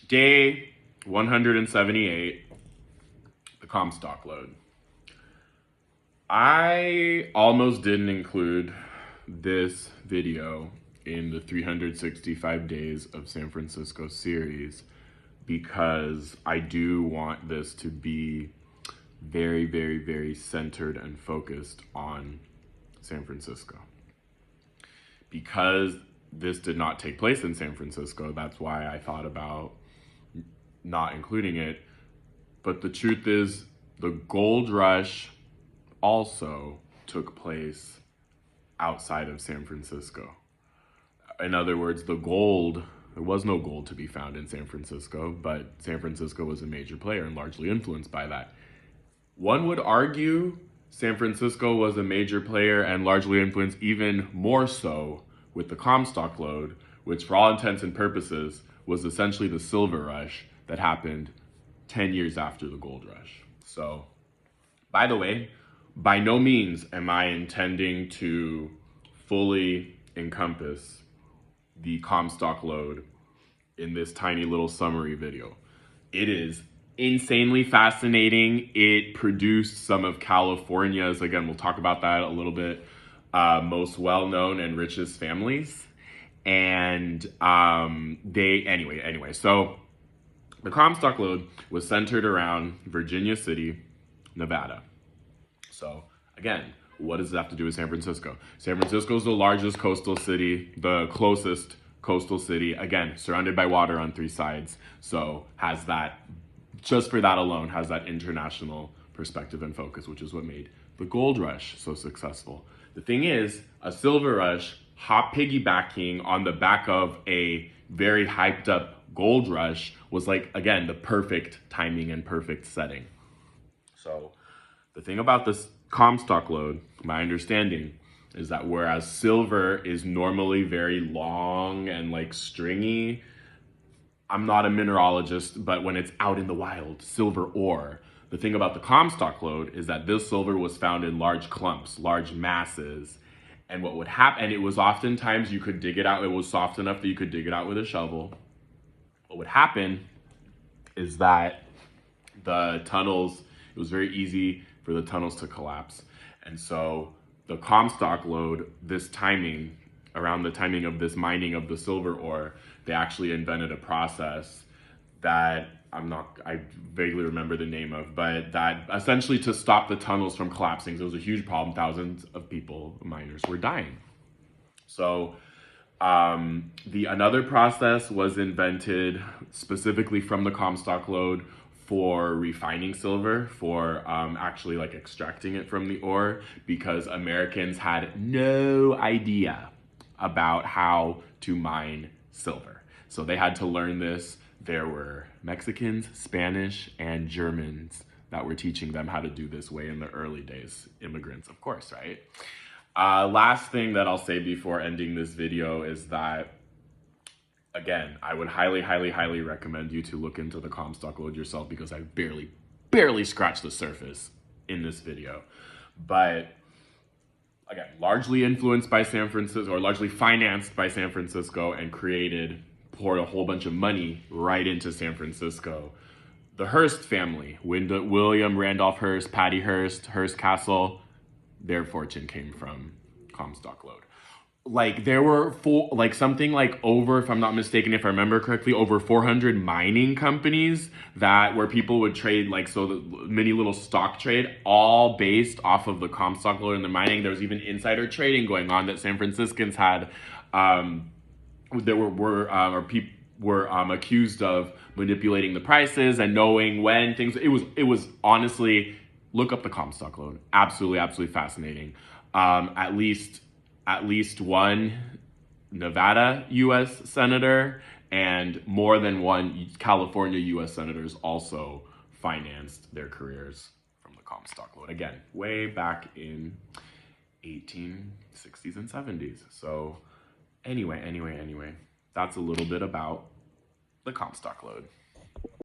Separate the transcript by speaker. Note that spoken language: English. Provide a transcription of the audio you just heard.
Speaker 1: Day 178, the Comstock Lode. I almost didn't include this video in the 365 Days of San Francisco series because I do want this to be very, very, very centered and focused on San Francisco. Because this did not take place in San Francisco, that's why I thought about not including it. But the truth is, the gold rush also took place outside of San Francisco. In other words, there was no gold to be found in San Francisco, but San Francisco was a major player and largely influenced by that. One would argue San Francisco was a major player and largely influenced even more so with the Comstock Lode, which for all intents and purposes was essentially the silver rush that happened 10 years after the gold rush. So, by the way, by no means am I intending to fully encompass the Comstock Lode in this tiny little summary video. It is insanely fascinating. It produced some of California's, again, we'll talk about that a little bit, most well-known and richest families. And so the Comstock Lode was centered around Virginia City, Nevada. So again, what does it have to do with San Francisco? San Francisco is the largest coastal city, the closest coastal city, again, surrounded by water on three sides. So has that, just for that alone, has that international perspective and focus, which is what made the gold rush so successful. The thing is, a silver rush, hop piggybacking on the back of a very hyped up gold rush was like, again, the perfect timing and perfect setting. So the thing about this Comstock Lode, my understanding, is that whereas silver is normally very long and like stringy, I'm not a mineralogist, but when it's out in the wild, silver ore, the thing about the Comstock Lode is that this silver was found in large clumps, large masses. And what would happen, and it was oftentimes you could dig it out, it was soft enough that you could dig it out with a shovel. What would happen is that the tunnels, it was very easy for the tunnels to collapse. And so the Comstock Lode, this timing, around the timing of this mining of the silver ore, they actually invented a process that I vaguely remember the name of, but that essentially to stop the tunnels from collapsing. So it was a huge problem. Thousands of people, miners, were dying. So another process was invented specifically from the Comstock Lode for refining silver, for actually like extracting it from the ore, because Americans had no idea about how to mine silver. So they had to learn this. There were Mexicans, Spanish, and Germans that were teaching them how to do this way in the early days. Immigrants, of course, right? Last thing that I'll say before ending this video is that, again, I would highly, highly, highly recommend you to look into the Comstock Lode yourself because I barely scratched the surface in this video. But again, largely influenced by San Francisco, or largely financed by San Francisco, and poured a whole bunch of money right into San Francisco. The Hearst family, William Randolph Hearst, Patty Hearst, Hearst Castle, their fortune came from Comstock Lode. Like there were something like over, if I'm not mistaken, if I remember correctly, over 400 mining companies where people would trade, like, so the mini little stock trade, all based off of the Comstock Lode and the mining. There was even insider trading going on that San Franciscans had, people were accused of manipulating the prices and knowing when things. It was honestly, look up the Comstock Lode. Absolutely, absolutely fascinating. At least one Nevada U.S. senator and more than one California U.S. senators also financed their careers from the Comstock Lode. Again, way back in 1860s and 70s. So anyway, that's a little bit about the Comstock Lode.